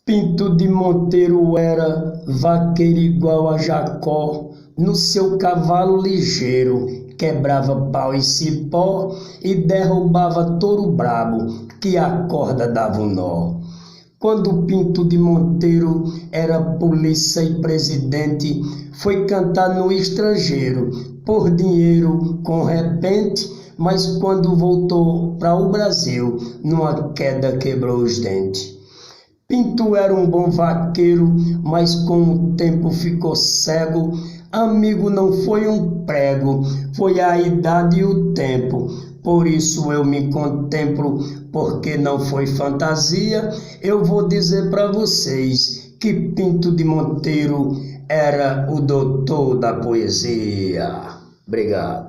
Pinto de Monteiro era vaqueiro igual a Jacó, no seu cavalo ligeiro, quebrava pau e cipó e derrubava touro brabo, que a corda dava um nó. Quando Pinto de Monteiro era polícia e presidente, foi cantar no estrangeiro, por dinheiro, com repente, mas quando voltou para o Brasil, numa queda quebrou os dentes. Pinto era um bom vaqueiro, mas com o tempo ficou cego. Amigo, não foi um prego, foi a idade e o tempo. Por isso eu me contemplo, porque não foi fantasia. Eu vou dizer para vocês que Pinto de Monteiro era o doutor da poesia. Obrigado.